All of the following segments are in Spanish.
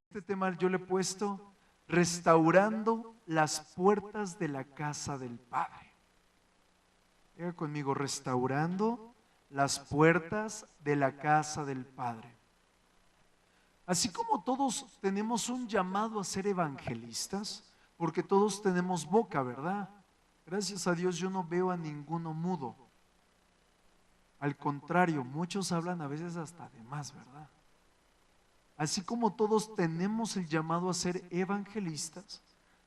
Este tema yo le he puesto restaurando las puertas de la casa del Padre. Diga conmigo, restaurando las puertas de la casa del Padre. Así como todos tenemos un llamado a ser evangelistas, porque todos tenemos boca, ¿verdad? Gracias a Dios yo no veo a ninguno mudo. Al contrario, muchos hablan a veces hasta de más, ¿verdad? Así como todos tenemos el llamado a ser evangelistas,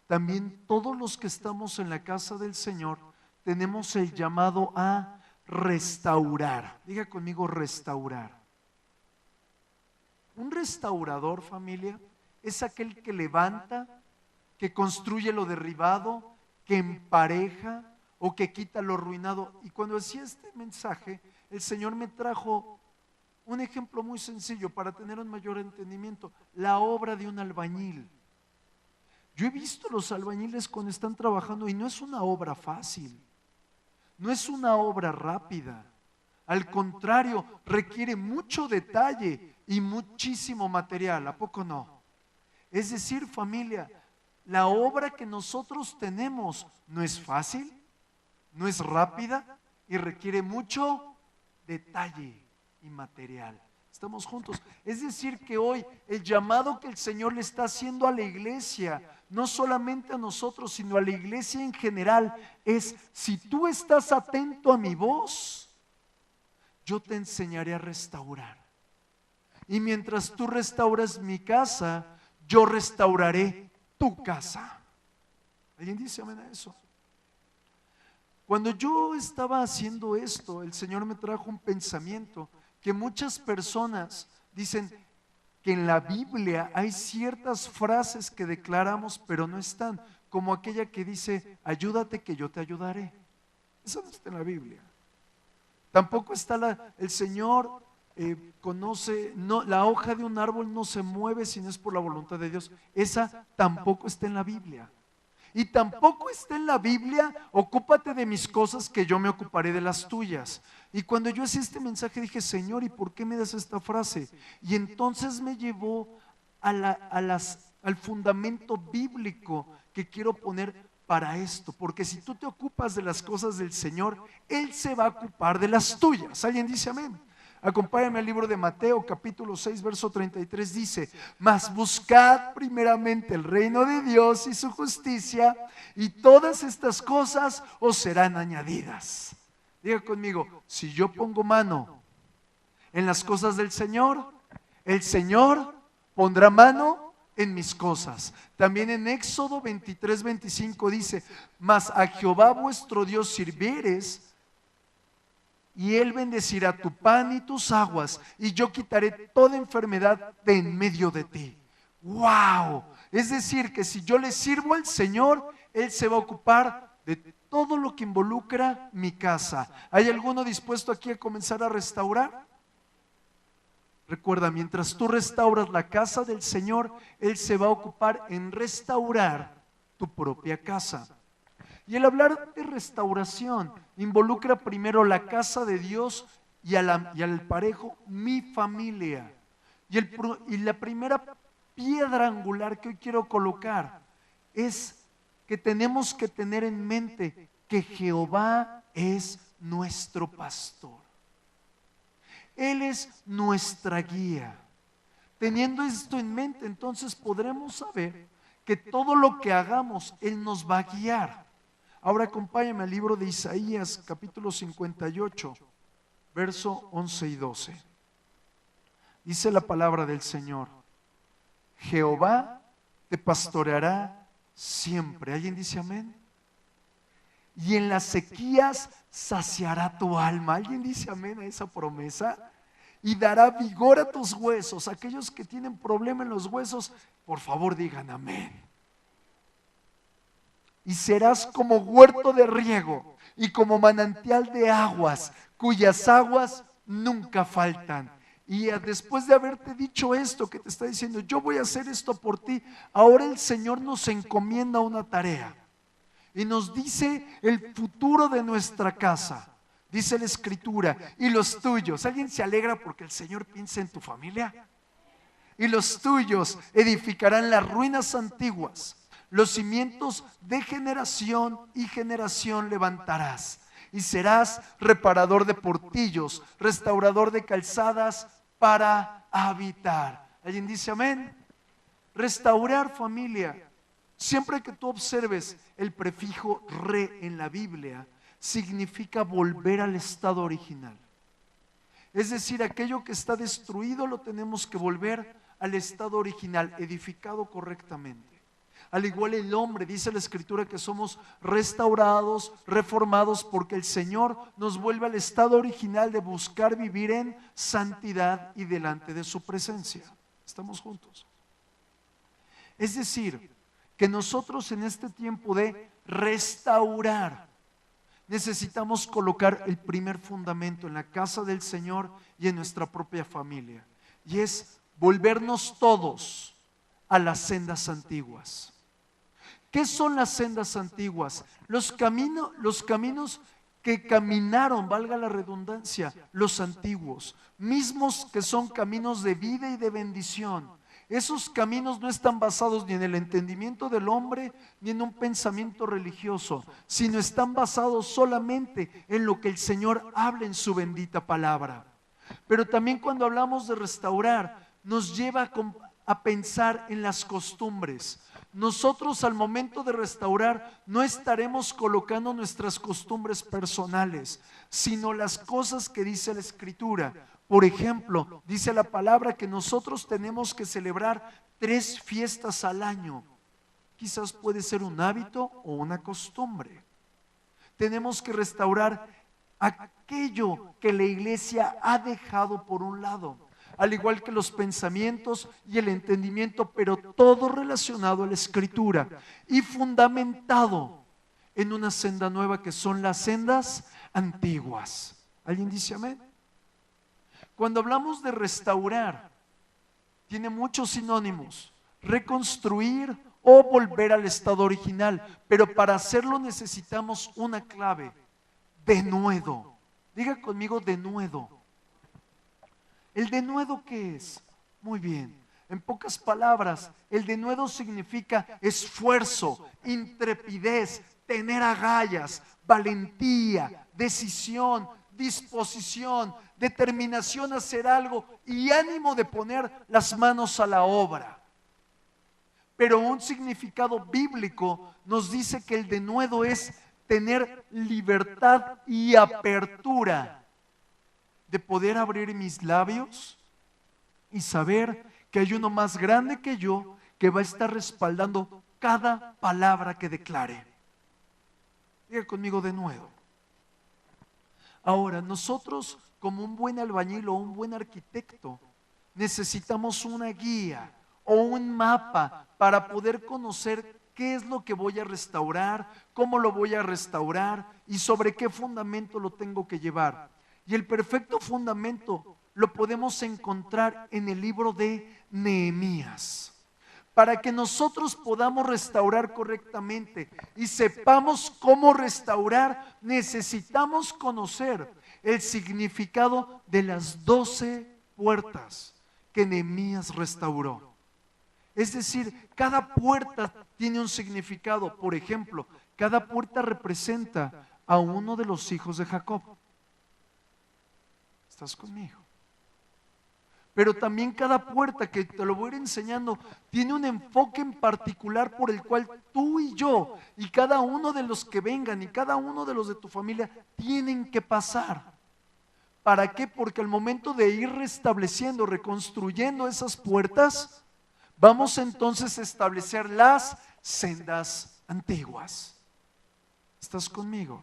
también todos los que estamos en la casa del Señor tenemos el llamado a restaurar. Diga conmigo, restaurar. Un restaurador, familia, es aquel que levanta, que construye lo derribado, que empareja o que quita lo arruinado. Y cuando decía este mensaje, el Señor me trajo un ejemplo muy sencillo para tener un mayor entendimiento: la obra de un albañil. Yo he visto los albañiles cuando están trabajando y no es una obra fácil, no es una obra rápida. Al contrario, requiere mucho detalle y muchísimo material. ¿A poco no? Es decir, familia, la obra que nosotros tenemos no es fácil, no es rápida y requiere mucho detalle y material. Estamos juntos. Es decir, que hoy el llamado que el Señor le está haciendo a la iglesia, no solamente a nosotros, sino a la iglesia en general, es: si tú estás atento a mi voz, yo te enseñaré a restaurar. Y mientras tú restauras mi casa, yo restauraré tu casa. ¿Alguien dice amén a eso? Cuando yo estaba haciendo esto, el Señor me trajo un pensamiento que muchas personas dicen que en la Biblia hay ciertas frases que declaramos pero no están, como aquella que dice: ayúdate que yo te ayudaré. Eso no está en la Biblia. Tampoco está el Señor conoce, no, la hoja de un árbol no se mueve si no es por la voluntad de Dios. Esa tampoco está en la Biblia. Y tampoco está en la Biblia: ocúpate de mis cosas que yo me ocuparé de las tuyas. Y cuando yo hacía este mensaje dije: Señor, ¿y por qué me das esta frase? Y entonces me llevó al fundamento bíblico que quiero poner para esto. Porque si tú te ocupas de las cosas del Señor, Él se va a ocupar de las tuyas. ¿Alguien dice amén? Acompáñame al libro de Mateo, capítulo 6, verso 33, dice: mas buscad primeramente el reino de Dios y su justicia, y todas estas cosas os serán añadidas. Diga conmigo: si yo pongo mano en las cosas del Señor, el Señor pondrá mano en mis cosas. También en Éxodo 23, 25 dice: mas a Jehová vuestro Dios sirviereis, y Él bendecirá tu pan y tus aguas, y yo quitaré toda enfermedad de en medio de ti. ¡Wow! Es decir, que si yo le sirvo al Señor, Él se va a ocupar de todo lo que involucra mi casa. ¿Hay alguno dispuesto aquí a comenzar a restaurar? Recuerda, mientras tú restauras la casa del Señor, Él se va a ocupar en restaurar tu propia casa. Y el hablar de restauración involucra primero la casa de Dios y al parejo mi familia. Y la primera piedra angular que hoy quiero colocar es que tenemos que tener en mente que Jehová es nuestro pastor. Él es nuestra guía. Teniendo esto en mente, entonces podremos saber que todo lo que hagamos, Él nos va a guiar. Ahora acompáñame al libro de Isaías, capítulo 58, verso 11 y 12. Dice la palabra del Señor: Jehová te pastoreará siempre. ¿Alguien dice amén? Y en las sequías saciará tu alma. ¿Alguien dice amén a esa promesa? Y dará vigor a tus huesos. Aquellos que tienen problema en los huesos, por favor digan amén. Y serás como huerto de riego y como manantial de aguas, cuyas aguas nunca faltan. Y después de haberte dicho esto que te está diciendo: yo voy a hacer esto por ti, ahora el Señor nos encomienda una tarea y nos dice el futuro de nuestra casa. Dice la Escritura: y los tuyos. ¿Alguien se alegra porque el Señor piensa en tu familia? y los tuyos edificarán las ruinas antiguas. Los cimientos de generación y generación levantarás, y serás reparador de portillos, restaurador de calzadas para habitar. ¿Alguien dice amén? Restaurar, familia. Siempre que tú observes el prefijo re en la Biblia, significa volver al estado original. Es decir, aquello que está destruido lo tenemos que volver al estado original, edificado correctamente. Al igual el hombre, dice la Escritura que somos restaurados, reformados, porque el Señor nos vuelve al estado original de buscar vivir en santidad y delante de su presencia. ¿Estamos juntos? Es decir, que nosotros en este tiempo de restaurar, necesitamos colocar el primer fundamento en la casa del Señor y en nuestra propia familia. Y es volvernos todos a las sendas antiguas. ¿Qué son las sendas antiguas? Los caminos que caminaron, valga la redundancia, los antiguos, mismos que son caminos de vida y de bendición. Esos caminos no están basados ni en el entendimiento del hombre ni en un pensamiento religioso, sino están basados solamente en lo que el Señor habla en su bendita palabra. Pero también cuando hablamos de restaurar, nos lleva a pensar en las costumbres. Nosotros al momento de restaurar no estaremos colocando nuestras costumbres personales, sino las cosas que dice la Escritura. Por ejemplo, dice la palabra que nosotros tenemos que celebrar 3 fiestas al año. Quizás puede ser un hábito o una costumbre. Tenemos que restaurar aquello que la iglesia ha dejado por un lado, al igual que los pensamientos y el entendimiento, pero todo relacionado a la Escritura y fundamentado en una senda nueva que son las sendas antiguas. ¿Alguien dice amén? Cuando hablamos de restaurar, tiene muchos sinónimos: reconstruir o volver al estado original, pero para hacerlo necesitamos una clave: denuedo. Diga conmigo, denuedo. ¿El denuedo qué es? Muy bien, en pocas palabras, el denuedo significa esfuerzo, intrepidez, tener agallas, valentía, decisión, disposición, determinación a hacer algo y ánimo de poner las manos a la obra. Pero un significado bíblico nos dice que el denuedo es tener libertad y apertura de poder abrir mis labios y saber que hay uno más grande que yo que va a estar respaldando cada palabra que declare. Diga conmigo de nuevo. Ahora, nosotros como un buen albañil o un buen arquitecto necesitamos una guía o un mapa para poder conocer qué es lo que voy a restaurar, cómo lo voy a restaurar y sobre qué fundamento lo tengo que llevar. Y el perfecto fundamento lo podemos encontrar en el libro de Nehemías. Para que nosotros podamos restaurar correctamente y sepamos cómo restaurar, necesitamos conocer el significado de las 12 puertas que Nehemías restauró. Es decir, cada puerta tiene un significado. Por ejemplo, cada puerta representa a uno de los hijos de Jacob. ¿Estás conmigo? Pero también cada puerta, que te lo voy a ir enseñando, tiene un enfoque en particular por el cual tú y yo y cada uno de los que vengan y cada uno de los de tu familia tienen que pasar. ¿Para qué? Porque al momento de ir restableciendo, reconstruyendo esas puertas, vamos entonces a establecer las sendas antiguas. ¿Estás conmigo?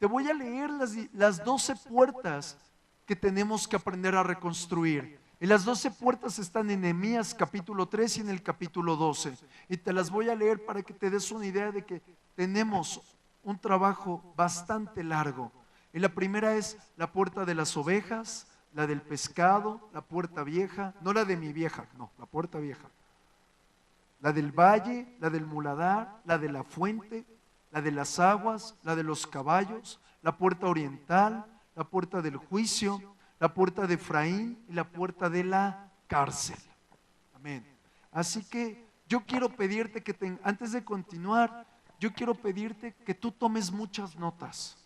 Te voy a leer las 12 puertas que tenemos que aprender a reconstruir. Y las 12 puertas están en Nehemías capítulo 3 y en el capítulo 12. Y te las voy a leer para que te des una idea de que tenemos un trabajo bastante largo. Y la primera es la puerta de las ovejas, la del pescado, la puerta vieja, no la de mi vieja, no, la puerta vieja. La del valle, la del muladar, la de la fuente, la de las aguas, la de los caballos, la puerta oriental, la puerta del juicio, la puerta de Efraín y la puerta de la cárcel. Amén. Así que yo quiero pedirte que antes de continuar, yo quiero pedirte que tú tomes muchas notas.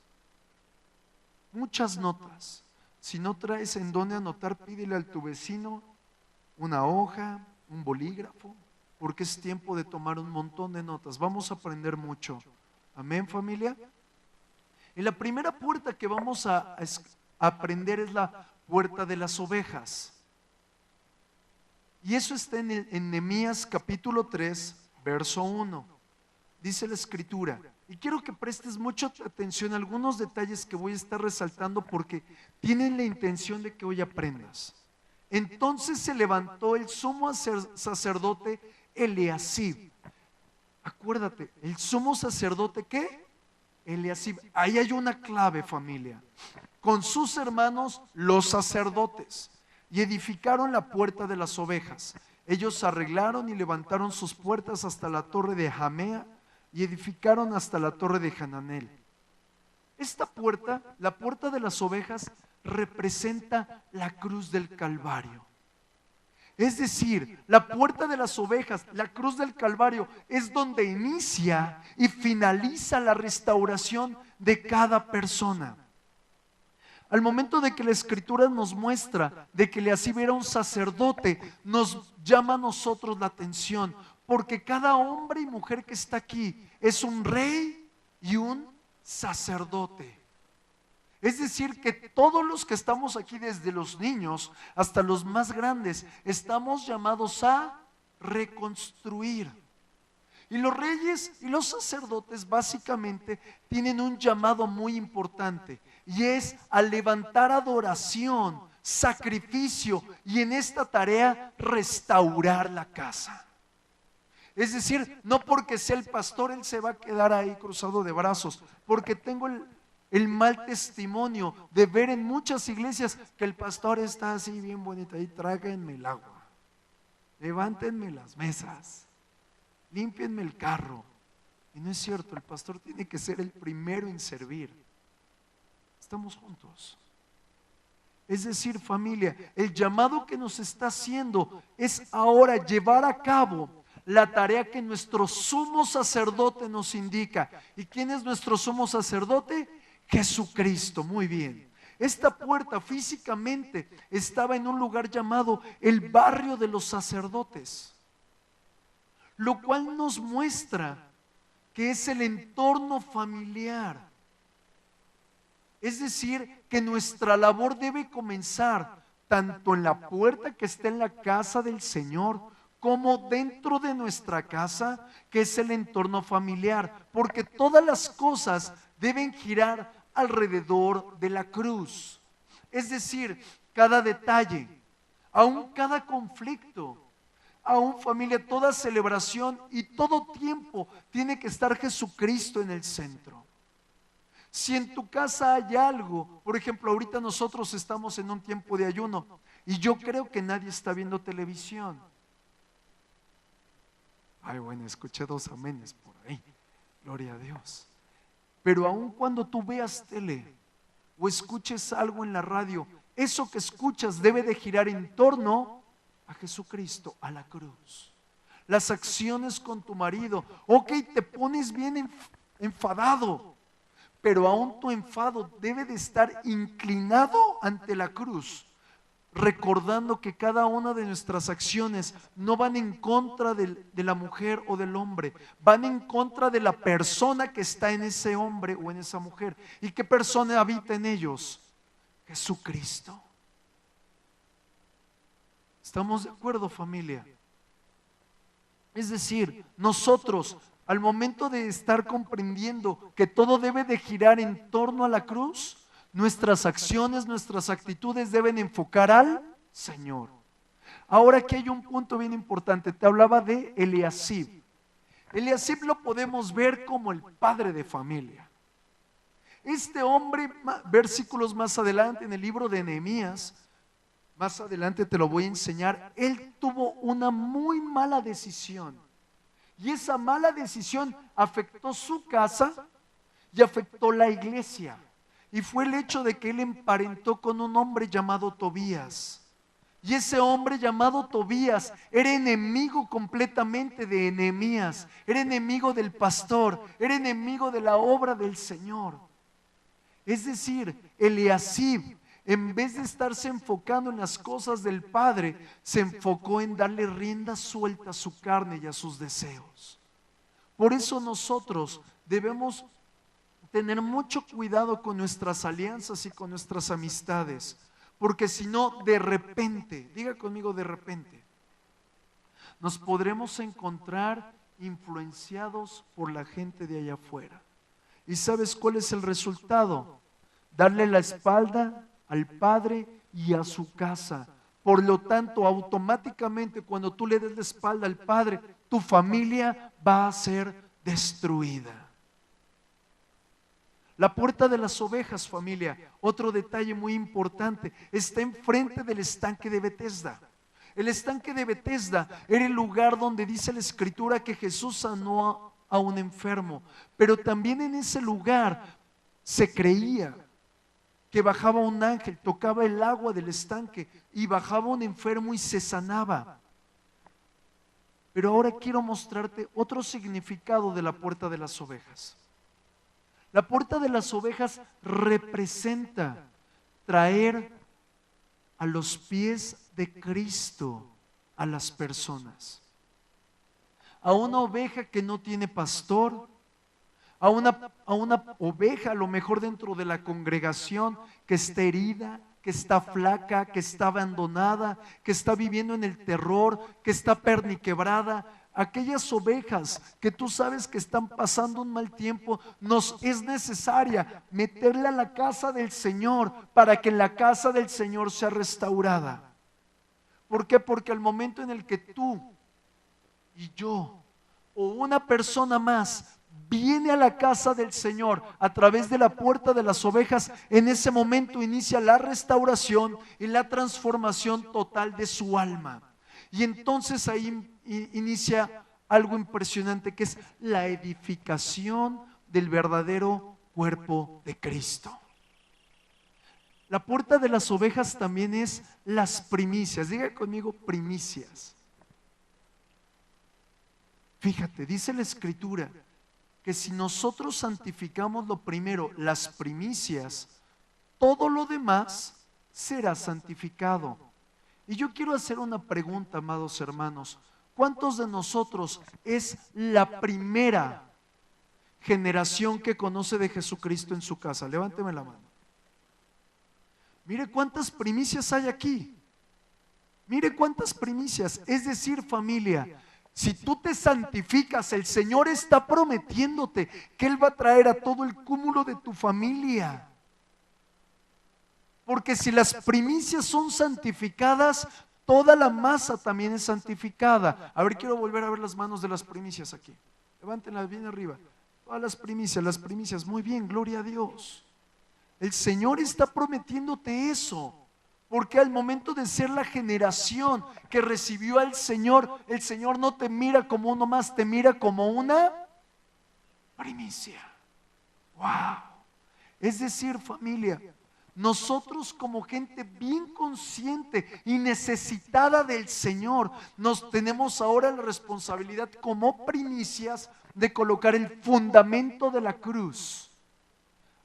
Muchas notas. Si no traes en dónde anotar, pídele a tu vecino una hoja, un bolígrafo, porque es tiempo de tomar un montón de notas. Vamos a aprender mucho. Amén, familia. Y la primera puerta que vamos a aprender es la puerta de las ovejas. Y eso está en Nehemías capítulo 3, verso 1. Dice la escritura. Y quiero que prestes mucha atención a algunos detalles que voy a estar resaltando porque tienen la intención de que hoy aprendas. Entonces se levantó el sumo sacerdote Eliasib. Acuérdate, el sumo sacerdote, ¿qué? Eliasib. Ahí hay una clave, familia. Con sus hermanos, los sacerdotes, y edificaron la puerta de las ovejas. Ellos arreglaron y levantaron sus puertas hasta la torre de Jamea y edificaron hasta la torre de Hananel. Esta puerta, la puerta de las ovejas, representa la cruz del Calvario. Es decir, la puerta de las ovejas, la cruz del Calvario, es donde inicia y finaliza la restauración de cada persona. Al momento de que la Escritura nos muestra de que Eliasib era un sacerdote, nos llama a nosotros la atención, porque cada hombre y mujer que está aquí es un rey y un sacerdote. Es decir, que todos los que estamos aquí, desde los niños hasta los más grandes, estamos llamados a reconstruir. Y los reyes y los sacerdotes básicamente tienen un llamado muy importante, y es a levantar adoración, sacrificio, y en esta tarea restaurar la casa. Es decir, no porque sea el pastor, él se va a quedar ahí cruzado de brazos, porque tengo el mal testimonio de ver en muchas iglesias que el pastor está así bien bonito, ahí tráiganme el agua, levántenme las mesas, límpienme el carro. Y no es cierto, el pastor tiene que ser el primero en servir. Estamos juntos. Es decir, familia, el llamado que nos está haciendo es ahora llevar a cabo la tarea que nuestro sumo sacerdote nos indica. ¿Y quién es nuestro sumo sacerdote? Jesucristo. Muy bien. Esta puerta físicamente estaba en un lugar llamado el barrio de los sacerdotes, lo cual nos muestra que es el entorno familiar. Es decir, que nuestra labor debe comenzar tanto en la puerta que está en la casa del Señor, como dentro de nuestra casa, que es el entorno familiar, porque todas las cosas deben girar alrededor de la cruz. Es decir, cada detalle, aún cada conflicto, aún, familia, toda celebración y todo tiempo tiene que estar Jesucristo en el centro. Si en tu casa hay algo, por ejemplo, ahorita nosotros estamos en un tiempo de ayuno y yo creo que nadie está viendo televisión. Ay, bueno, escuché 2 amenes por ahí, gloria a Dios. Pero aun cuando tú veas tele o escuches algo en la radio, eso que escuchas debe de girar en torno a Jesucristo, a la cruz. Las acciones con tu marido, ok, te pones bien enfadado, pero aún tu enfado debe de estar inclinado ante la cruz, recordando que cada una de nuestras acciones no van en contra de la mujer o del hombre, van en contra de la persona que está en ese hombre o en esa mujer. ¿Y qué persona habita en ellos? Jesucristo. ¿Estamos de acuerdo, familia? Es decir, nosotros, al momento de estar comprendiendo que todo debe de girar en torno a la cruz, nuestras acciones, nuestras actitudes deben enfocar al Señor. Ahora aquí hay un punto bien importante. Te hablaba de Eliasib. Eliasib lo podemos ver como el padre de familia. Este hombre, versículos más adelante en el libro de Nehemías, más adelante te lo voy a enseñar, él tuvo una muy mala decisión. Y esa mala decisión afectó su casa y afectó la iglesia. Y fue el hecho de que él emparentó con un hombre llamado Tobías. Y ese hombre llamado Tobías era enemigo completamente de Nehemías, era enemigo del pastor, era enemigo de la obra del Señor. Es decir, Eliasib, en vez de estarse enfocando en las cosas del Padre, se enfocó en darle rienda suelta a su carne y a sus deseos. Por eso nosotros debemos tener mucho cuidado con nuestras alianzas y con nuestras amistades, porque si no, de repente, diga conmigo de repente, nos podremos encontrar influenciados por la gente de allá afuera. ¿Y sabes cuál es el resultado? Darle la espalda al Padre y a su casa. Por lo tanto, automáticamente cuando tú le des la espalda al Padre, tu familia va a ser destruida. La puerta de las ovejas, familia, otro detalle muy importante, está enfrente del estanque de Betesda. El estanque de Betesda era el lugar donde dice la Escritura que Jesús sanó a un enfermo, pero también en ese lugar se creía que bajaba un ángel, tocaba el agua del estanque y bajaba un enfermo y se sanaba. Pero ahora quiero mostrarte otro significado de la puerta de las ovejas. La puerta de las ovejas representa traer a los pies de Cristo a las personas. A una oveja que no tiene pastor, a una oveja a lo mejor dentro de la congregación que está herida, que está flaca, que está abandonada, que está viviendo en el terror, que está perniquebrada. Aquellas ovejas que tú sabes que están pasando un mal tiempo, nos es necesaria meterla a la casa del Señor para que la casa del Señor sea restaurada. ¿Por qué? Porque al momento en el que tú y yo o una persona más viene a la casa del Señor a través de la puerta de las ovejas, en ese momento inicia la restauración y la transformación total de su alma. Y entonces ahí inicia algo impresionante, que es la edificación del verdadero cuerpo de Cristo. La puerta de las ovejas también es las primicias. Diga conmigo primicias. Fíjate, dice la Escritura que si nosotros santificamos lo primero, las primicias, todo lo demás será santificado. Y yo quiero hacer una pregunta, amados hermanos. ¿Cuántos de nosotros es la primera generación que conoce de Jesucristo en su casa? Levánteme la mano. Mire cuántas primicias hay aquí. Mire cuántas primicias. Es decir, familia, si tú te santificas, el Señor está prometiéndote que Él va a traer a todo el cúmulo de tu familia. Porque si las primicias son santificadas, toda la masa también es santificada. A ver, quiero volver a ver las manos de las primicias aquí. Levántenlas bien arriba. Todas las primicias. Muy bien, gloria a Dios. El Señor está prometiéndote eso. Porque al momento de ser la generación que recibió al Señor, el Señor no te mira como uno más, te mira como una primicia. ¡Wow! Es decir, familia, nosotros como gente bien consciente y necesitada del Señor, nos tenemos ahora la responsabilidad como primicias de colocar el fundamento de la cruz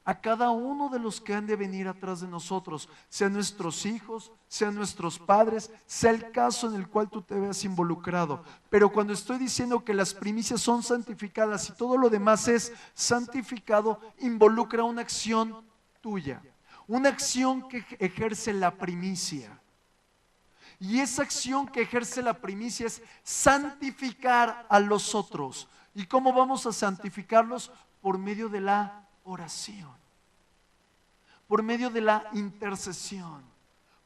a cada uno de los que han de venir atrás de nosotros, sean nuestros hijos, sean nuestros padres, sea el caso en el cual tú te veas involucrado. Pero cuando estoy diciendo que las primicias son santificadas y todo lo demás es santificado, involucra una acción tuya, una acción que ejerce la primicia. Y esa acción que ejerce la primicia es santificar a los otros. ¿Y cómo vamos a santificarlos? Por medio de la oración, por medio de la intercesión,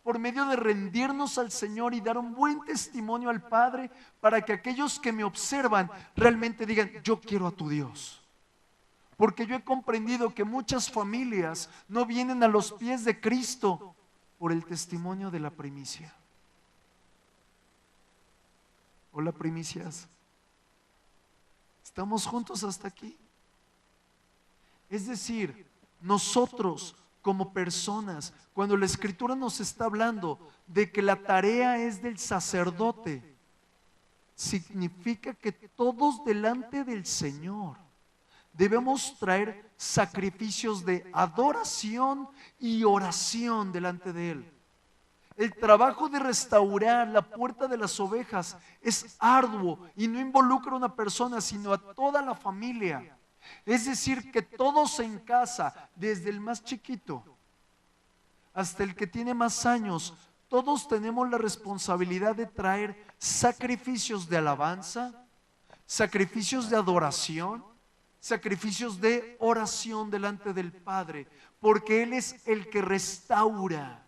por medio de rendirnos al Señor y dar un buen testimonio al Padre, para que aquellos que me observan realmente digan: yo quiero a tu Dios. Porque yo he comprendido que muchas familias no vienen a los pies de Cristo por el testimonio de la primicia. Hola, primicias. ¿Estamos juntos hasta aquí? Es decir, nosotros como personas. Cuando la Escritura nos está hablando de que la tarea es del sacerdote, significa que todos delante del Señor debemos traer sacrificios de adoración y oración delante de Él. El trabajo de restaurar la puerta de las ovejas es arduo y no involucra a una persona, sino a toda la familia. Es decir, que todos en casa, desde el más chiquito hasta el que tiene más años, todos tenemos la responsabilidad de traer sacrificios de alabanza, sacrificios de adoración, sacrificios de oración delante del Padre, porque Él es el que restaura.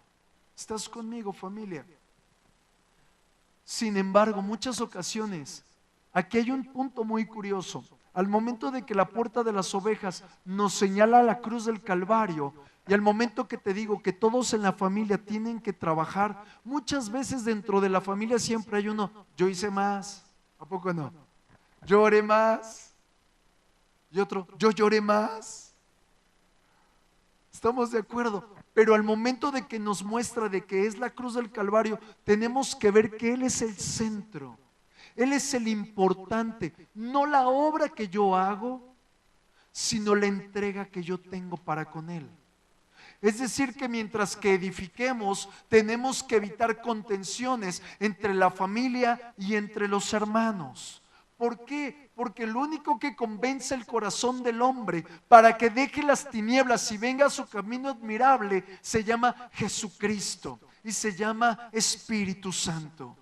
¿Estás conmigo, familia? Sin embargo, muchas ocasiones, aquí hay un punto muy curioso. Al momento de que la puerta de las ovejas nos señala la cruz del Calvario, y al momento que te digo que todos en la familia tienen que trabajar, muchas veces dentro de la familia siempre hay uno, yo hice más, ¿a poco no? Yo oré más, y otro, yo lloré más. ¿Estamos de acuerdo? Pero al momento de que nos muestra de que es la cruz del Calvario, tenemos que ver que Él es el centro. Él es el importante, no la obra que yo hago, sino la entrega que yo tengo para con Él. Es decir, que mientras que edifiquemos, tenemos que evitar contenciones entre la familia y entre los hermanos. ¿Por qué? Porque lo único que convence el corazón del hombre para que deje las tinieblas y venga a su camino admirable se llama Jesucristo y se llama Espíritu Santo.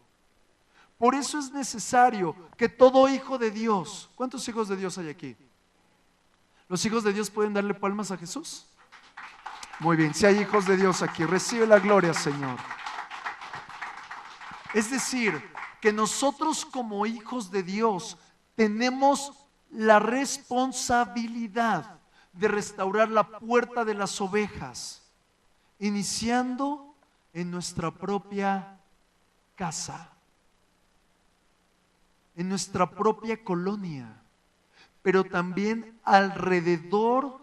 Por eso es necesario que todo hijo de Dios, ¿cuántos hijos de Dios hay aquí? ¿Los hijos de Dios pueden darle palmas a Jesús? Muy bien, si hay hijos de Dios aquí, recibe la gloria, Señor. Es decir, que nosotros como hijos de Dios tenemos la responsabilidad de restaurar la puerta de las ovejas, iniciando en nuestra propia casa, en nuestra propia colonia, pero también alrededor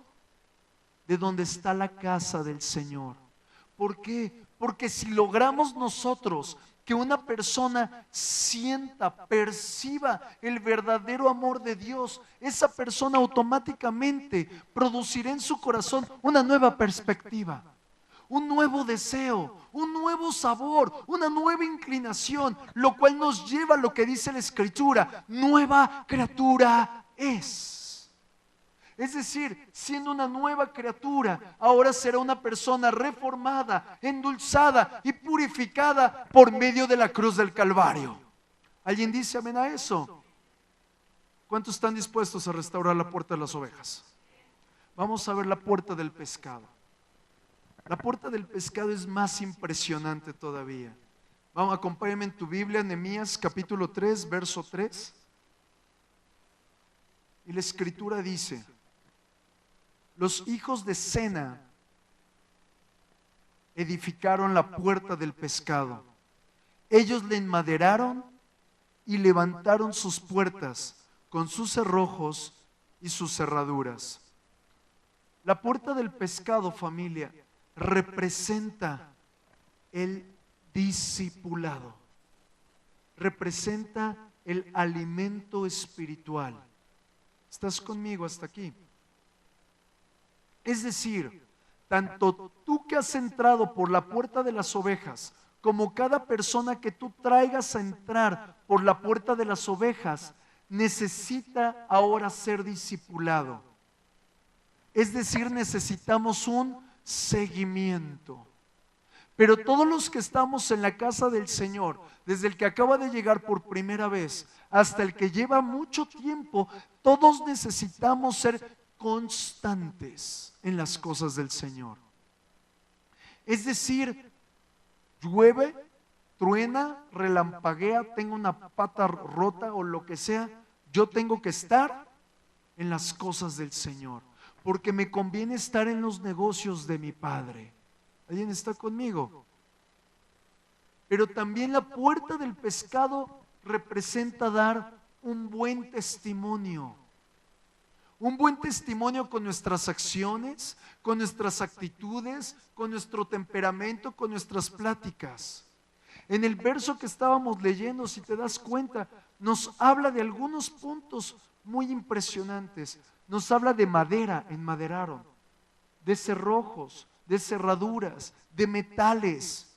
de donde está la casa del Señor. ¿Por qué? Porque si logramos nosotros que una persona sienta, perciba el verdadero amor de Dios, esa persona automáticamente producirá en su corazón una nueva perspectiva, un nuevo deseo, un nuevo sabor, una nueva inclinación, lo cual nos lleva a lo que dice la Escritura: nueva criatura es. Es decir, siendo una nueva criatura, ahora será una persona reformada, endulzada y purificada por medio de la cruz del Calvario. ¿Alguien dice amén a eso? ¿Cuántos están dispuestos a restaurar la puerta de las ovejas? Vamos a ver la puerta del pescado. La puerta del pescado es más impresionante todavía. Vamos, acompáñame en tu Biblia, Nehemías capítulo 3, verso 3. Y la Escritura dice: los hijos de Sena edificaron la puerta del pescado. Ellos le enmaderaron y levantaron sus puertas con sus cerrojos y sus cerraduras. La puerta del pescado, familia, representa el discipulado, representa el alimento espiritual. ¿Estás conmigo hasta aquí? Es decir, tanto tú que has entrado por la puerta de las ovejas, como cada persona que tú traigas a entrar por la puerta de las ovejas, necesita ahora ser discipulado. Es decir, necesitamos un seguimiento. Pero todos los que estamos en la casa del Señor, desde el que acaba de llegar por primera vez hasta el que lleva mucho tiempo, todos necesitamos ser constantes en las cosas del Señor. Es decir, llueve, truena, relampaguea, tengo una pata rota o lo que sea, yo tengo que estar en las cosas del Señor, porque me conviene estar en los negocios de mi Padre. ¿Alguien está conmigo? Pero también la puerta del pescado representa dar un buen testimonio. Un buen testimonio con nuestras acciones, con nuestras actitudes, con nuestro temperamento, con nuestras pláticas. En el verso que estábamos leyendo, si te das cuenta, nos habla de algunos puntos muy impresionantes. Nos habla de madera, enmaderaron, de cerrojos, de cerraduras, de metales,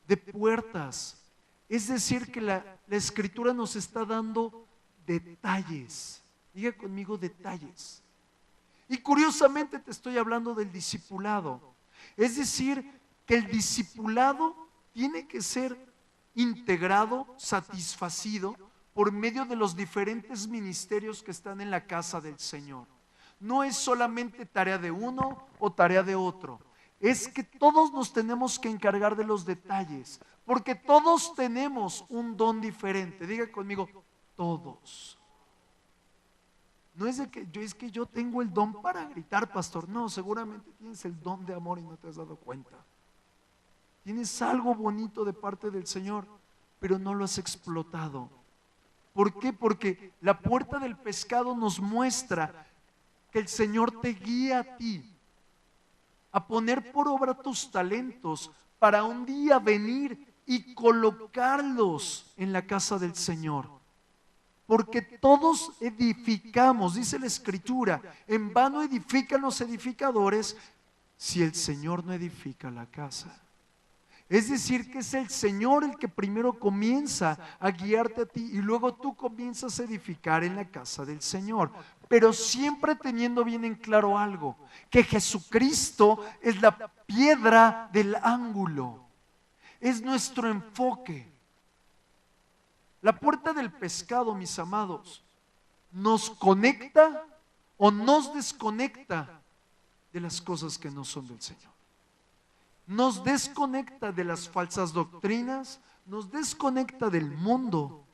de puertas. Es decir, que la Escritura nos está dando detalles. Diga conmigo detalles. Y curiosamente te estoy hablando del discipulado. Es decir, que el discipulado tiene que ser integrado, satisfacido por medio de los diferentes ministerios que están en la casa del Señor. No es solamente tarea de uno o tarea de otro. Es que todos nos tenemos que encargar de los detalles, porque todos tenemos un don diferente. Diga conmigo, todos. No es de que yo tengo el don para gritar, pastor. No, seguramente tienes el don de amor y no te has dado cuenta. Tienes algo bonito de parte del Señor, pero no lo has explotado. ¿Por qué? Porque la puerta del pescado nos muestra que el Señor te guía a ti a poner por obra tus talentos para un día venir y colocarlos en la casa del Señor. Porque todos edificamos, dice la Escritura, en vano edifican los edificadores si el Señor no edifica la casa. Es decir, que es el Señor el que primero comienza a guiarte a ti y luego tú comienzas a edificar en la casa del Señor. Pero siempre teniendo bien en claro algo, que Jesucristo es la piedra del ángulo, es nuestro enfoque. La puerta del pescado, mis amados, nos conecta o nos desconecta de las cosas que no son del Señor. Nos desconecta de las falsas doctrinas, nos desconecta del mundo.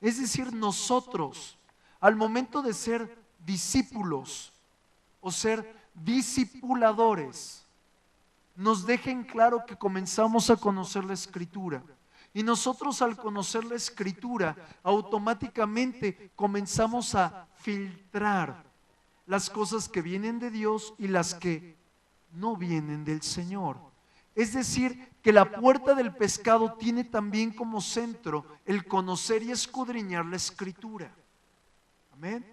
Es decir, nosotros, al momento de ser discípulos o ser discipuladores, nos dejen claro que comenzamos a conocer la Escritura. Y nosotros al conocer la Escritura, automáticamente comenzamos a filtrar las cosas que vienen de Dios y las que no vienen del Señor. Es decir, que la puerta del pescado tiene también como centro el conocer y escudriñar la Escritura. Amén.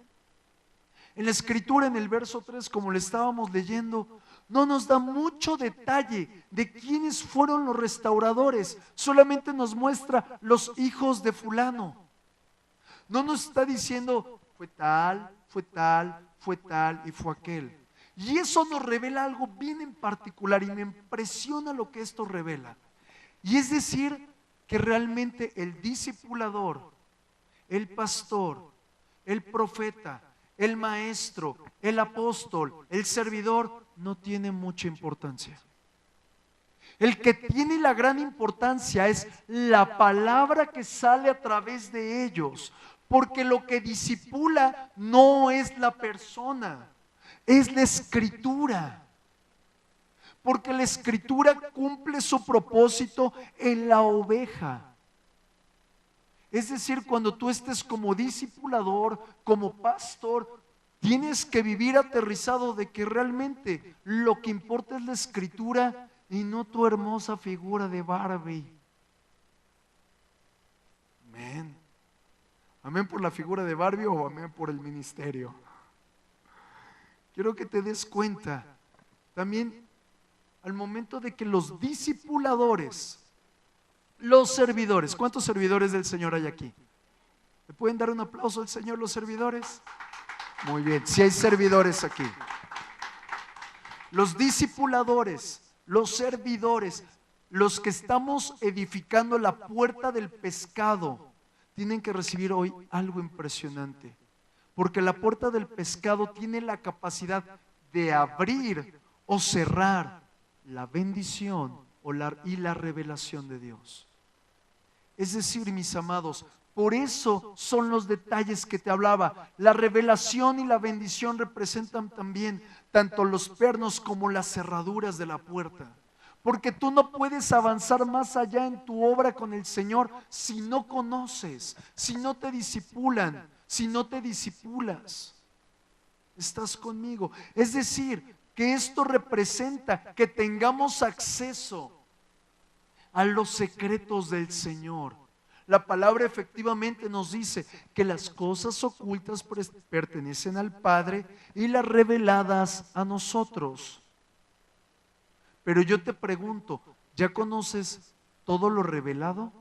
En la Escritura, en el verso 3, como le estábamos leyendo, no nos da mucho detalle de quiénes fueron los restauradores. Solamente nos muestra los hijos de fulano. No nos está diciendo fue tal, fue tal, fue tal y fue aquel. Y eso nos revela algo bien en particular y me impresiona lo que esto revela. Y es decir, que realmente el discipulador, el pastor, el profeta, el maestro, el apóstol, el servidor, no tiene mucha importancia. El que tiene la gran importancia es la palabra que sale a través de ellos, porque lo que discipula no es la persona, es la Escritura. Porque la Escritura cumple su propósito en la oveja. Es decir, cuando tú estés como discipulador, como pastor, tienes que vivir aterrizado de que realmente lo que importa es la Escritura y no tu hermosa figura de Barbie. Amén. Amén por la figura de Barbie o amén por el ministerio. Quiero que te des cuenta también al momento de que los discipuladores, los servidores, ¿cuántos servidores del Señor hay aquí? ¿Le pueden dar un aplauso al Señor los servidores? Muy bien, si hay servidores aquí. Los discipuladores, los servidores, los que estamos edificando la puerta del pescado, tienen que recibir hoy algo impresionante. Porque la puerta del pescado tiene la capacidad de abrir o cerrar la bendición y la revelación de Dios. Es decir, mis amados, por eso son los detalles que te hablaba. La revelación y la bendición representan también tanto los pernos como las cerraduras de la puerta. Porque tú no puedes avanzar más allá en tu obra con el Señor si no conoces, si no te discipulan, si no te discipulas. estás conmigo. Es decir, que esto representa que tengamos acceso a los secretos del Señor. La palabra efectivamente nos dice que las cosas ocultas pertenecen al Padre y las reveladas a nosotros. Pero yo te pregunto, ¿ya conoces todo lo revelado?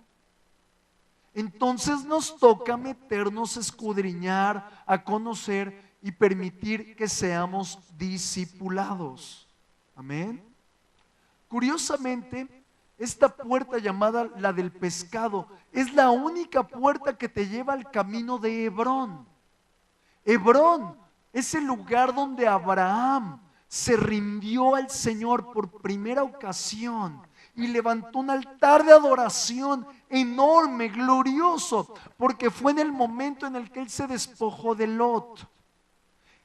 Entonces nos toca meternos a escudriñar, a conocer y permitir que seamos discipulados. Amén. Curiosamente, esta puerta llamada la del pescado es la única puerta que te lleva al camino de Hebrón. Hebrón es el lugar donde Abraham se rindió al Señor por primera ocasión y levantó un altar de adoración enorme, glorioso, porque fue en el momento en el que él se despojó de Lot.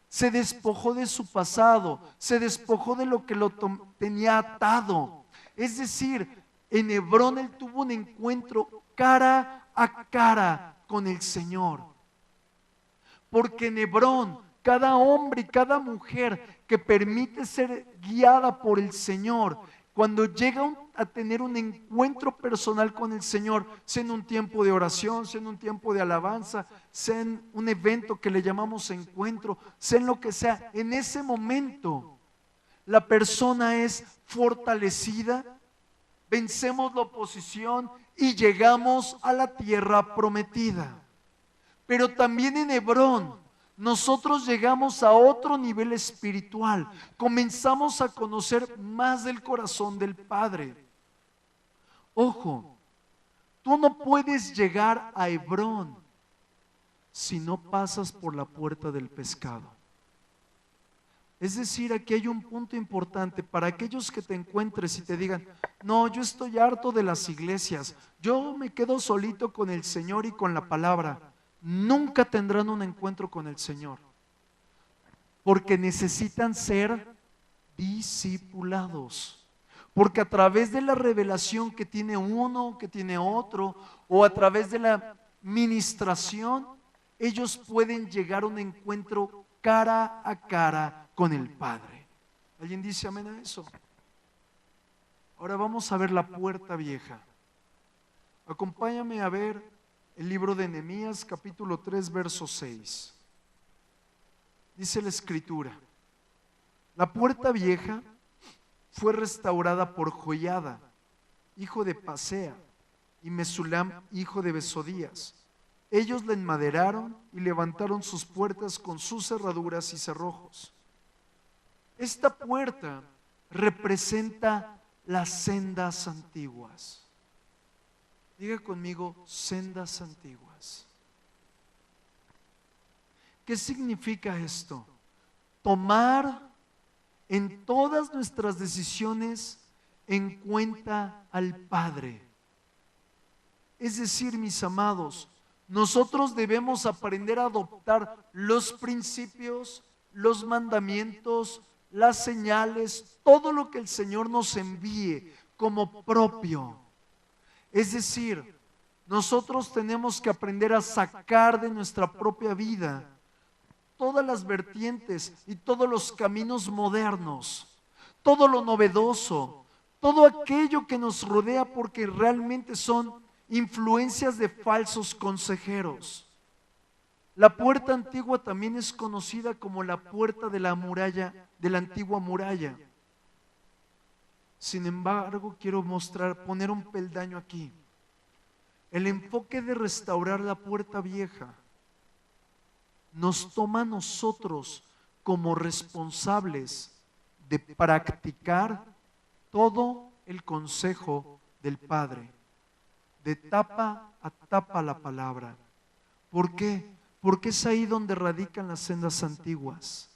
Se despojó de su pasado, se despojó de lo que lo tenía atado. Es decir, en Hebrón él tuvo un encuentro cara a cara con el Señor. Porque en Hebrón, cada hombre y cada mujer que permite ser guiada por el Señor, cuando llega a tener un encuentro personal con el Señor, sea en un tiempo de oración, sea en un tiempo de alabanza, sea en un evento que le llamamos encuentro, sea en lo que sea, en ese momento la persona es fortalecida, vencemos la oposición y llegamos a la tierra prometida. Pero también en Hebrón nosotros llegamos a otro nivel espiritual, comenzamos a conocer más del corazón del Padre. Ojo, tú no puedes llegar a Hebrón si no pasas por la puerta del pescado. Es decir, aquí hay un punto importante para aquellos que te encuentres y te digan, no, yo estoy harto de las iglesias, yo me quedo solito con el Señor y con la palabra. Nunca tendrán un encuentro con el Señor, porque necesitan ser discipulados. Porque a través de la revelación que tiene uno, que tiene otro, o a través de la ministración, ellos pueden llegar a un encuentro cara a cara con el Padre. ¿Alguien dice amén a eso? Ahora vamos a ver la puerta vieja. Acompáñame a ver el libro de Nehemías, capítulo 3, verso 6. Dice la Escritura: la puerta vieja fue restaurada por Joiada, hijo de Pasea, y Mesulam, hijo de Besodías. Ellos la enmaderaron y levantaron sus puertas con sus cerraduras y cerrojos. Esta puerta representa las sendas antiguas. Diga conmigo, sendas antiguas. ¿Qué significa esto? Tomar en todas nuestras decisiones en cuenta al Padre. Es decir, mis amados, nosotros debemos aprender a adoptar los principios, los mandamientos, las señales, todo lo que el Señor nos envíe como propio. Es decir, nosotros tenemos que aprender a sacar de nuestra propia vida todas las vertientes y todos los caminos modernos, todo lo novedoso, todo aquello que nos rodea, porque realmente son influencias de falsos consejeros. La puerta antigua también es conocida como la puerta de la muralla, de la antigua muralla. Sin embargo, quiero poner un peldaño aquí. El enfoque de restaurar la puerta vieja nos toma a nosotros como responsables de practicar todo el consejo del Padre, de tapa a tapa la palabra. ¿Por qué? Porque es ahí donde radican las sendas antiguas.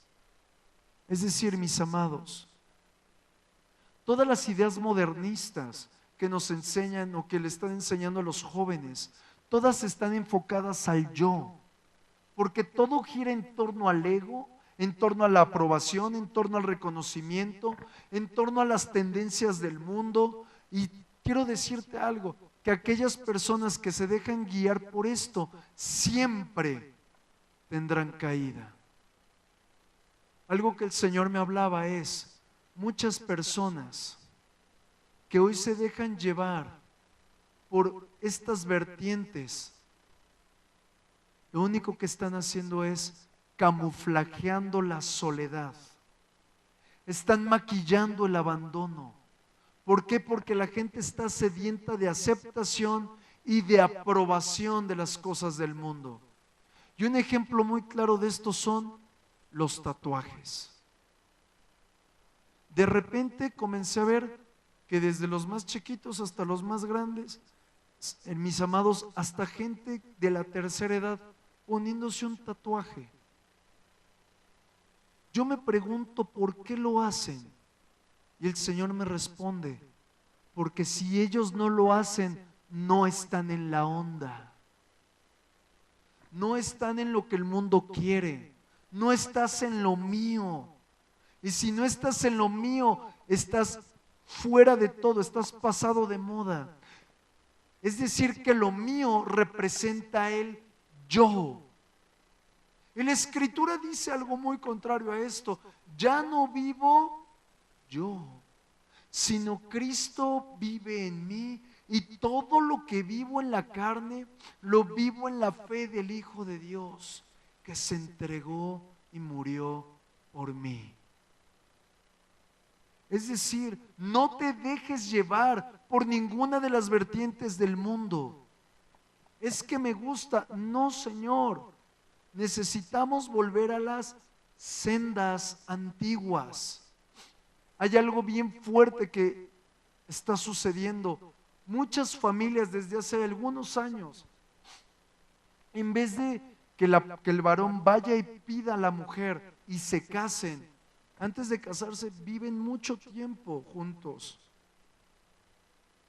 Es decir, mis amados, todas las ideas modernistas que nos enseñan o que le están enseñando a los jóvenes, todas están enfocadas al yo, porque todo gira en torno al ego, en torno a la aprobación, en torno al reconocimiento, en torno a las tendencias del mundo. Y quiero decirte algo, que aquellas personas que se dejan guiar por esto siempre tendrán caída. algo que el Señor me hablaba es, muchas personas que hoy se dejan llevar por estas vertientes, lo único que están haciendo es camuflajeando la soledad. Están maquillando el abandono. ¿Por qué? Porque la gente está sedienta de aceptación y de aprobación de las cosas del mundo. Y un ejemplo muy claro de esto son los tatuajes. De repente comencé a ver que desde los más chiquitos hasta los más grandes, en mis amados, hasta gente de la tercera edad poniéndose un tatuaje. Yo me pregunto por qué lo hacen. Y el Señor me responde, porque si ellos no lo hacen, no están en la onda. No están en lo que el mundo quiere. No estás en lo mío. Y si no estás en lo mío, estás fuera de todo, estás pasado de moda. Es decir, que lo mío representa el yo. Y la Escritura dice algo muy contrario a esto. Ya no vivo yo, sino Cristo vive en mí, y todo lo que vivo en la carne, lo vivo en la fe del Hijo de Dios, que se entregó y murió por mí. Es decir, no te dejes llevar por ninguna de las vertientes del mundo. Es que me gusta. No, Señor. Necesitamos volver a las sendas antiguas. Hay algo bien fuerte que está sucediendo. Muchas familias desde hace algunos años, en vez de que el varón vaya y pida a la mujer y se casen, antes de casarse viven mucho tiempo juntos.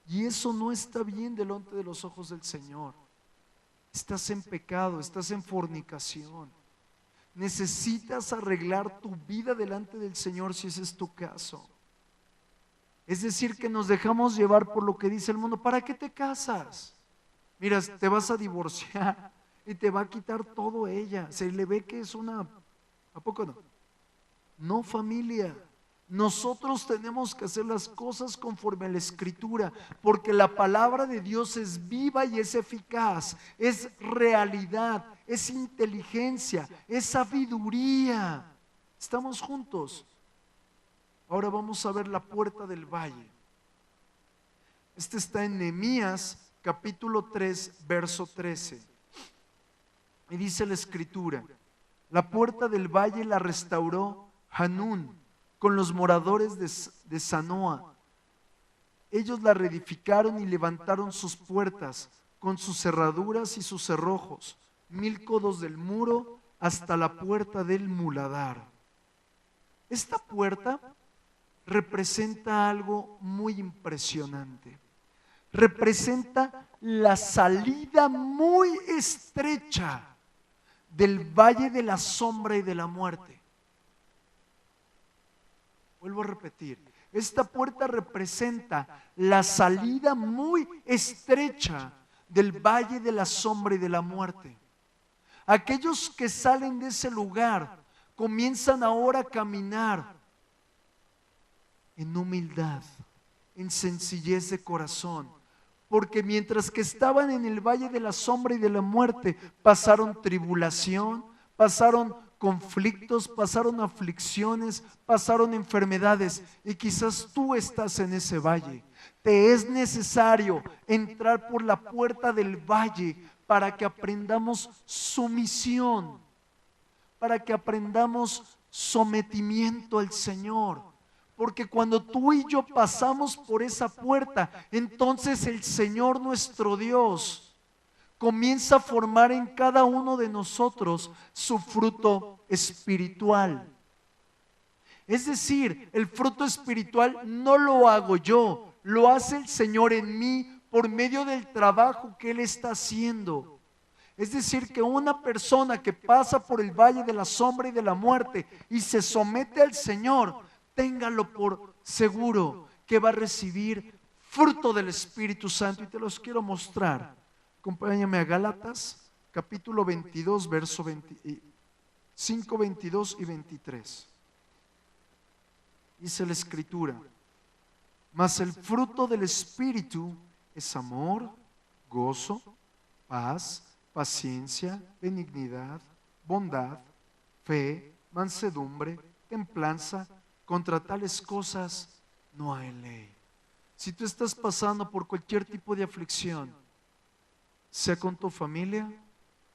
Y eso no está bien delante de los ojos del Señor. Estás en pecado, estás en fornicación. Necesitas arreglar tu vida delante del Señor si ese es tu caso. Es decir, que nos dejamos llevar por lo que dice el mundo. ¿Para qué te casas? Mira, te vas a divorciar y te va a quitar todo ella. Se le ve que es una... ¿A poco no? No, familia. Nosotros tenemos que hacer las cosas conforme a la Escritura, porque la palabra de Dios es viva y es eficaz, es realidad, es inteligencia, es sabiduría. ¿Estamos juntos? Ahora vamos a ver la puerta del valle. Este está en Nehemías capítulo 3, verso 13. Y dice la Escritura: la puerta del valle la restauró Hanún con los moradores de Zanoa. Ellos la reedificaron y levantaron sus puertas con sus cerraduras y sus cerrojos, 1000 codos del muro hasta la puerta del muladar. Esta puerta representa algo muy impresionante. Representa la salida muy estrecha del valle de la sombra y de la muerte. Vuelvo a repetir, esta puerta representa la salida muy estrecha del valle de la sombra y de la muerte. Aquellos que salen de ese lugar comienzan ahora a caminar en humildad, en sencillez de corazón, porque mientras que estaban en el valle de la sombra y de la muerte, pasaron tribulación, pasaron conflictos, pasaron aflicciones, pasaron enfermedades, y quizás tú estás en ese valle. Te es necesario entrar por la puerta del valle para que aprendamos sumisión, para que aprendamos sometimiento al Señor. Porque cuando tú y yo pasamos por esa puerta, entonces el Señor nuestro Dios comienza a formar en cada uno de nosotros su fruto espiritual. Es decir, el fruto espiritual no lo hago yo, lo hace el Señor en mí por medio del trabajo que Él está haciendo. Es decir, que una persona que pasa por el valle de la sombra y de la muerte y se somete al Señor, téngalo por seguro que va a recibir fruto del Espíritu Santo. Y te los quiero mostrar. Acompáñame a Gálatas, capítulo 22, verso 5, 22 y 23. Dice la Escritura, mas el fruto del Espíritu es amor, gozo, paz, paciencia, benignidad, bondad, fe, mansedumbre, templanza. Contra tales cosas no hay ley. Si tú estás pasando por cualquier tipo de aflicción, sea con tu familia,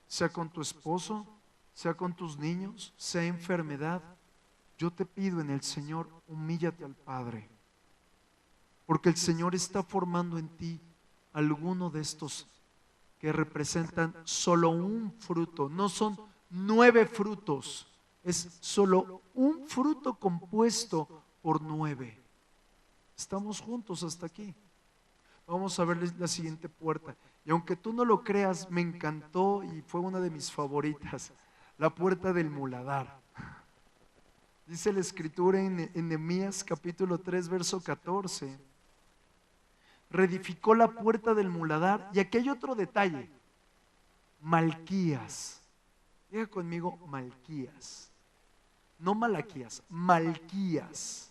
sea con tu esposo, sea con tus niños, sea enfermedad, yo te pido en el Señor, humíllate al Padre, porque el Señor está formando en ti alguno de estos que representan solo un fruto, no son 9 frutos, es solo un fruto compuesto por 9. Estamos juntos hasta aquí. Vamos a ver la siguiente puerta. Y aunque tú no lo creas, me encantó y fue una de mis favoritas, la puerta del muladar. Dice la Escritura en Nehemías capítulo 3, verso 14. Reedificó la puerta del muladar. Y aquí hay otro detalle. Malquías. Diga conmigo, Malquías. No Malaquías, Malquías.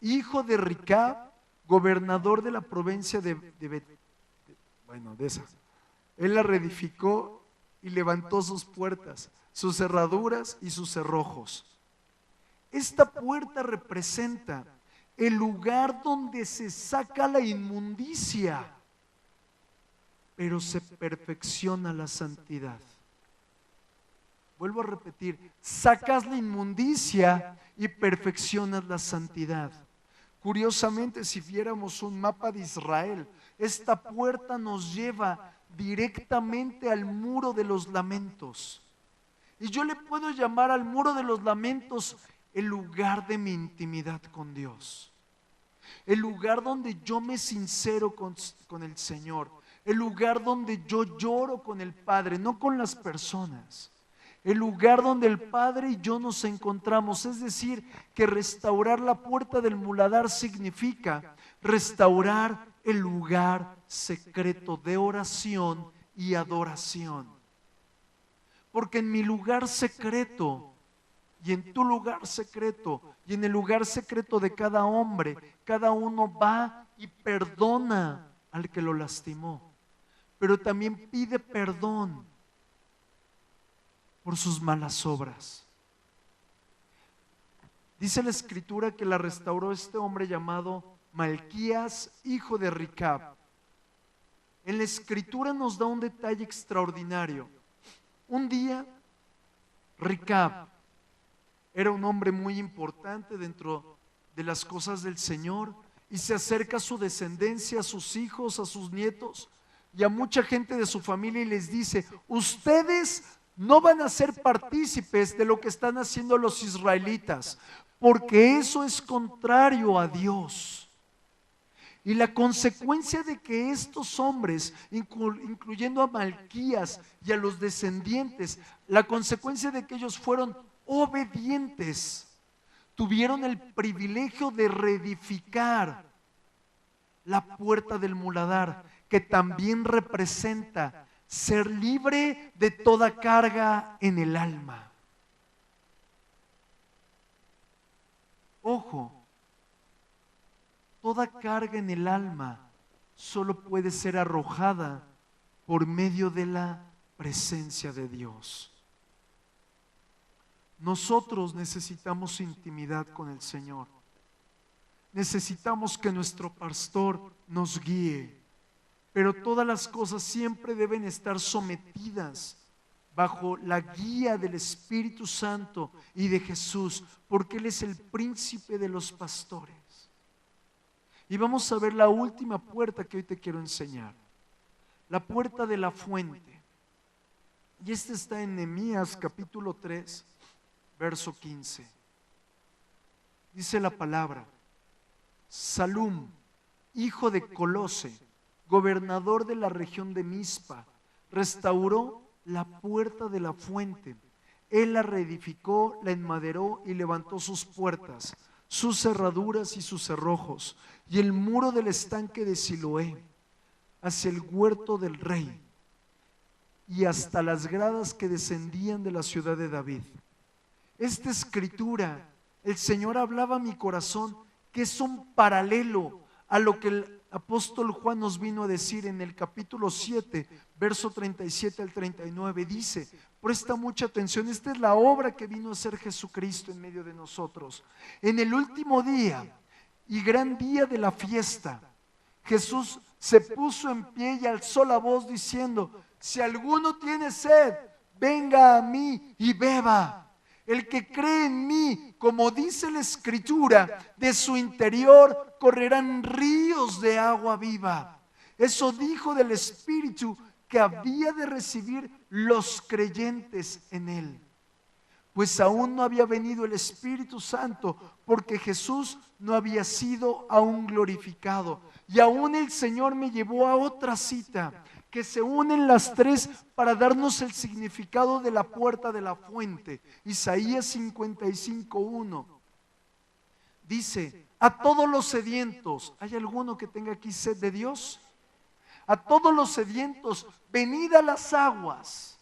Hijo de Ricab, gobernador de la provincia de esa. Él la reedificó y levantó sus puertas, sus cerraduras y sus cerrojos. Esta puerta representa el lugar donde se saca la inmundicia, pero se perfecciona la santidad. Vuelvo a repetir, sacas la inmundicia y perfeccionas la santidad. Curiosamente, si viéramos un mapa de Israel, esta puerta nos lleva directamente al muro de los lamentos. Y yo le puedo llamar al muro de los lamentos el lugar de mi intimidad con Dios. El lugar donde yo me sincero con el Señor. El lugar donde yo lloro con el Padre, no con las personas. El lugar donde el Padre y yo nos encontramos. Es decir, que restaurar la puerta del muladar significa restaurar el lugar secreto de oración y adoración. Porque en mi lugar secreto y en tu lugar secreto y en el lugar secreto de cada hombre, cada uno va y perdona al que lo lastimó, pero también pide perdón por sus malas obras. Dice la Escritura que la restauró este hombre llamado Malquías, hijo de Ricab. En la Escritura nos da un detalle extraordinario. Un día, Ricab era un hombre muy importante dentro de las cosas del Señor y se acerca a su descendencia, a sus hijos, a sus nietos y a mucha gente de su familia y les dice: ustedes no van a ser partícipes de lo que están haciendo los israelitas, porque eso es contrario a Dios. Y la consecuencia de que estos hombres, incluyendo a Malquías y a los descendientes, la consecuencia de que ellos fueron obedientes, tuvieron el privilegio de reedificar la puerta del muladar, que también representa ser libre de toda carga en el alma. Ojo, toda carga en el alma solo puede ser arrojada por medio de la presencia de Dios. Nosotros necesitamos intimidad con el Señor. Necesitamos que nuestro pastor nos guíe. Pero todas las cosas siempre deben estar sometidas bajo la guía del Espíritu Santo y de Jesús, porque Él es el príncipe de los pastores. Y vamos a ver la última puerta que hoy te quiero enseñar, la puerta de la fuente. Y esta está en Nehemías capítulo 3, verso 15. Dice la palabra: Salum, hijo de Colose, gobernador de la región de Mizpa, restauró la puerta de la fuente. Él la reedificó, la enmaderó y levantó sus puertas, sus cerraduras y sus cerrojos, y el muro del estanque de Siloé, hacia el huerto del rey, y hasta las gradas que descendían de la ciudad de David. Esta escritura el Señor hablaba a mi corazón que es un paralelo a lo que el apóstol Juan nos vino a decir en el capítulo 7, verso 37 al 39. Dice, presta mucha atención, esta es la obra que vino a hacer Jesucristo en medio de nosotros. En el último día y gran día de la fiesta, Jesús se puso en pie y alzó la voz diciendo, si alguno tiene sed, venga a mí y beba. El que cree en mí, como dice la Escritura, de su interior correrán ríos de agua viva. Eso dijo del Espíritu que había de recibir los creyentes en él. Pues aún no había venido el Espíritu Santo, porque Jesús no había sido aún glorificado. Y aún el Señor me llevó a otra cita, que se unen las tres para darnos el significado de la puerta de la fuente. Isaías 55:1 dice, a todos los sedientos, ¿hay alguno que tenga aquí sed de Dios? A todos los sedientos, venid a las aguas.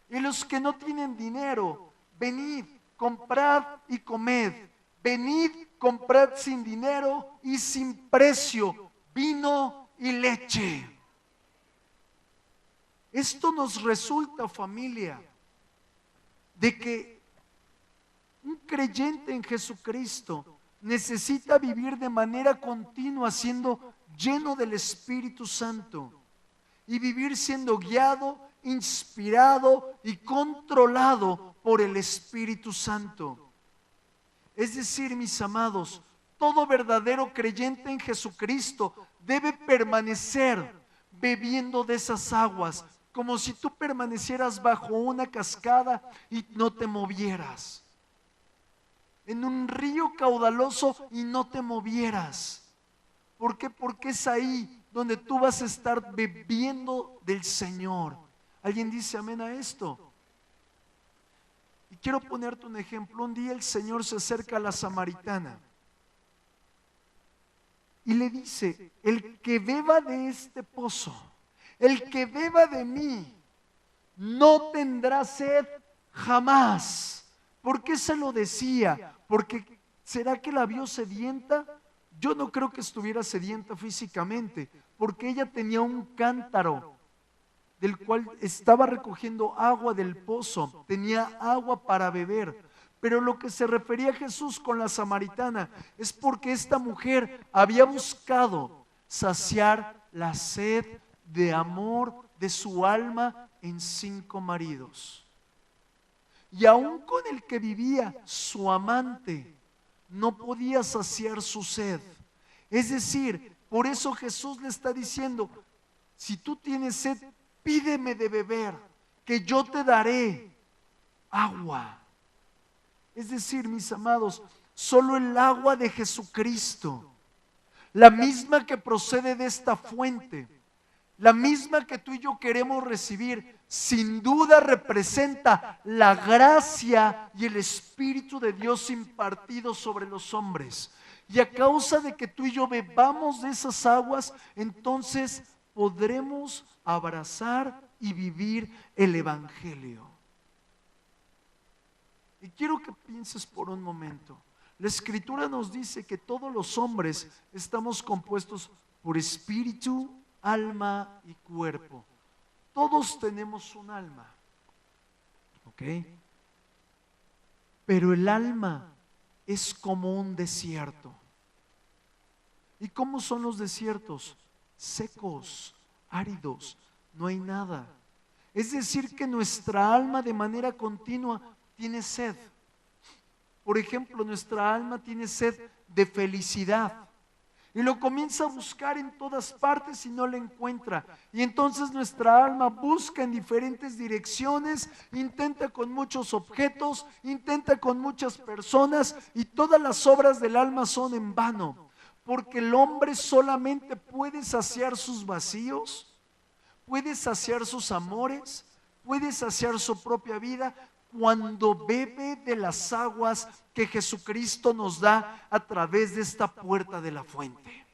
Y los que no tienen dinero, venid, comprad y comed. Venid, comprad sin dinero y sin precio, vino y leche. Esto nos resulta, familia, de que un creyente en Jesucristo necesita vivir de manera continua siendo lleno del Espíritu Santo y vivir siendo guiado, inspirado y controlado por el Espíritu Santo. Es decir, mis amados, todo verdadero creyente en Jesucristo debe permanecer bebiendo de esas aguas, como si tú permanecieras bajo una cascada y no te movieras, en un río caudaloso y no te movieras. ¿Por qué? Porque es ahí donde tú vas a estar bebiendo del Señor. ¿Alguien dice amén a esto? Y quiero ponerte un ejemplo. Un día el Señor se acerca a la samaritana y le dice, el que beba de este pozo, el que beba de mí, no tendrá sed jamás. ¿Por qué se lo decía? Porque ¿será que la vio sedienta? Yo no creo que estuviera sedienta físicamente, porque ella tenía un cántaro del cual estaba recogiendo agua del pozo, tenía agua para beber. Pero lo que se refería Jesús con la samaritana es porque esta mujer había buscado saciar la sed de amor de su alma en 5 maridos. Y aún con el que vivía su amante, no podía saciar su sed. Es decir, por eso Jesús le está diciendo, si tú tienes sed, pídeme de beber, que yo te daré agua. Es decir, mis amados, solo el agua de Jesucristo, la misma que procede de esta fuente, la misma que tú y yo queremos recibir, sin duda representa la gracia y el Espíritu de Dios impartido sobre los hombres. Y a causa de que tú y yo bebamos de esas aguas, entonces podremos abrazar y vivir el Evangelio. Y quiero que pienses por un momento. La Escritura nos dice que todos los hombres estamos compuestos por espíritu, alma y cuerpo. Todos tenemos un alma, ¿ok? Pero el alma es como un desierto. ¿Y cómo son los desiertos? Secos, áridos, no hay nada. Es decir, que nuestra alma de manera continua tiene sed. Por ejemplo, nuestra alma tiene sed de felicidad. Y lo comienza a buscar en todas partes y no la encuentra. Y entonces nuestra alma busca en diferentes direcciones, intenta con muchos objetos, intenta con muchas personas, y todas las obras del alma son en vano. Porque el hombre solamente puede saciar sus vacíos, puede saciar sus amores, puede saciar su propia vida cuando bebe de las aguas que Jesucristo nos da a través de esta puerta de la fuente.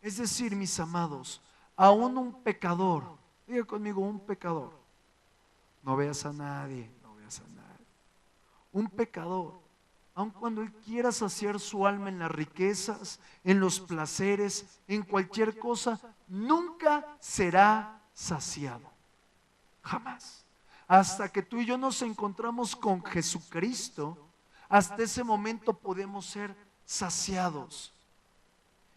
Es decir, mis amados, aún un pecador, diga conmigo, un pecador, no veas a nadie, no veas a nadie. un pecador, aun cuando Él quiera saciar su alma en las riquezas, en los placeres, en cualquier cosa, nunca será saciado. Jamás. Hasta que tú y yo nos encontramos con Jesucristo, hasta ese momento podemos ser saciados.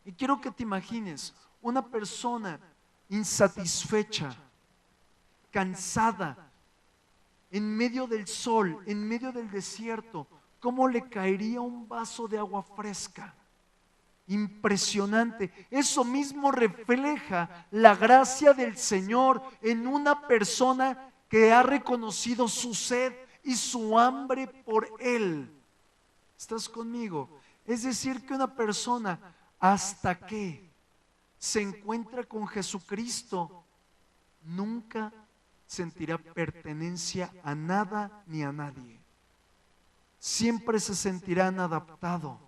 Y quiero que te imagines una persona insatisfecha, cansada, en medio del sol, en medio del desierto, ¿cómo le caería un vaso de agua fresca? Impresionante. Eso mismo refleja la gracia del Señor en una persona que ha reconocido su sed y su hambre por Él. ¿Estás conmigo? Es decir, que una persona hasta que se encuentra con Jesucristo nunca sentirá pertenencia a nada ni a nadie. Siempre se sentirá adaptado.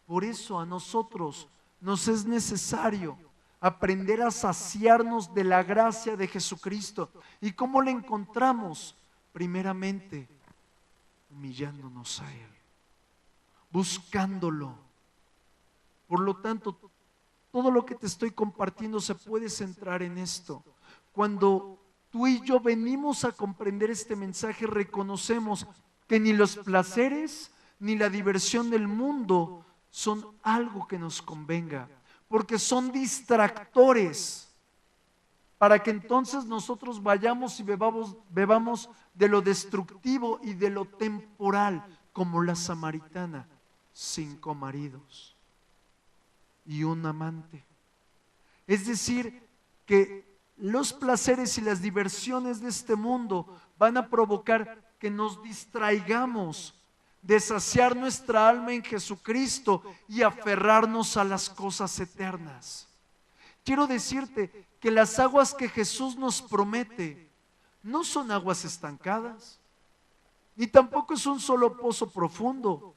Por eso a nosotros nos es necesario aprender a saciarnos de la gracia de Jesucristo. ¿Y cómo la encontramos? Primeramente, humillándonos a Él, buscándolo. Por lo tanto, todo lo que te estoy compartiendo se puede centrar en esto. Cuando tú y yo venimos a comprender este mensaje, reconocemos que ni los placeres ni la diversión del mundo son algo que nos convenga, porque son distractores para que entonces nosotros vayamos y bebamos de lo destructivo y de lo temporal, como la samaritana, 5 maridos y un amante. Es decir, que los placeres y las diversiones de este mundo van a provocar que nos distraigamos de saciar nuestra alma en Jesucristo y aferrarnos a las cosas eternas. Quiero decirte que las aguas que Jesús nos promete no son aguas estancadas, ni tampoco es un solo pozo profundo.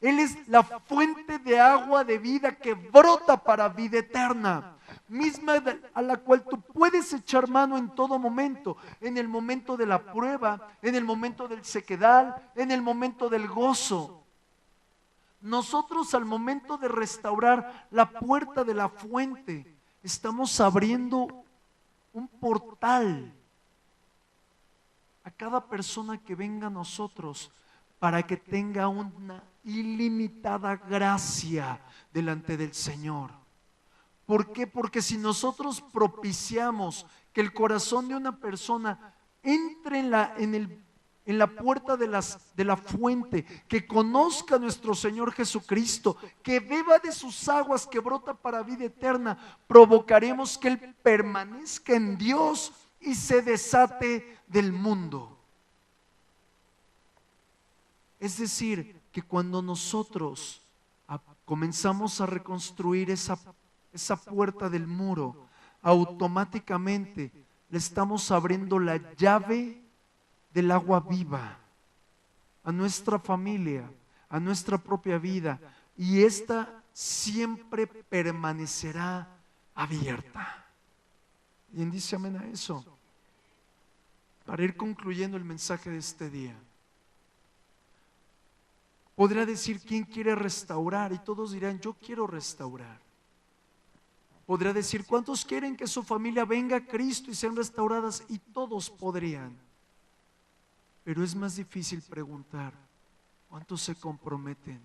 Él es la fuente de agua de vida que brota para vida eterna, misma a la cual tú puedes echar mano en todo momento, en el momento de la prueba, en el momento del sequedal, en el momento del gozo. Nosotros al momento de restaurar la puerta de la fuente, estamos abriendo un portal a cada persona que venga a nosotros para que tenga una ilimitada gracia delante del Señor. ¿Por qué? Porque si nosotros propiciamos que el corazón de una persona entre en la puerta de la fuente, que conozca a nuestro Señor Jesucristo, que beba de sus aguas que brota para vida eterna, provocaremos que Él permanezca en Dios y se desate del mundo. Es decir, que cuando nosotros comenzamos a reconstruir esa puerta del muro, automáticamente le estamos abriendo la llave del agua viva a nuestra familia, a nuestra propia vida, y esta siempre permanecerá abierta. ¿Quién dice amén a eso? Para ir concluyendo el mensaje de este día, podrá decir quién quiere restaurar, y todos dirán yo quiero restaurar. Podrá decir cuántos quieren que su familia venga a Cristo y sean restauradas, y todos podrían. Pero es más difícil preguntar cuántos se comprometen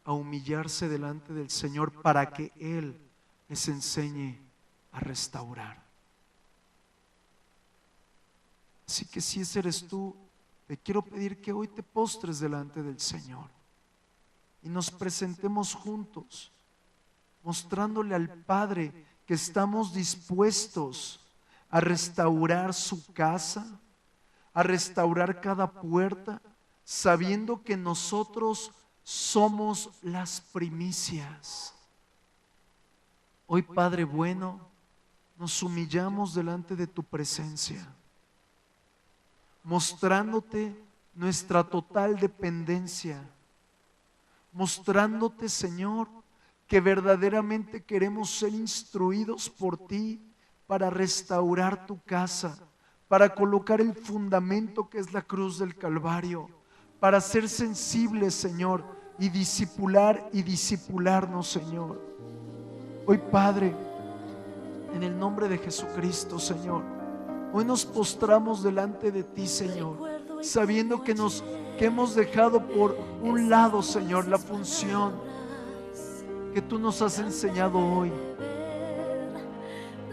a humillarse delante del Señor para que Él les enseñe a restaurar. Así que si ese eres tú, te quiero pedir que hoy te postres delante del Señor y nos presentemos juntos, mostrándole al Padre que estamos dispuestos a restaurar su casa, a restaurar cada puerta, sabiendo que nosotros somos las primicias. Hoy, Padre bueno, nos humillamos delante de tu presencia, mostrándote nuestra total dependencia, mostrándote, Señor, que verdaderamente queremos ser instruidos por ti para restaurar tu casa, para colocar el fundamento que es la cruz del Calvario, para ser sensibles, Señor, y discipularnos, Señor. Hoy, Padre, en el nombre de Jesucristo, Señor, hoy nos postramos delante de ti, Señor, sabiendo que hemos dejado por un lado, Señor, la función que tú nos has enseñado hoy.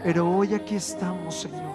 Pero hoy aquí estamos, Señor,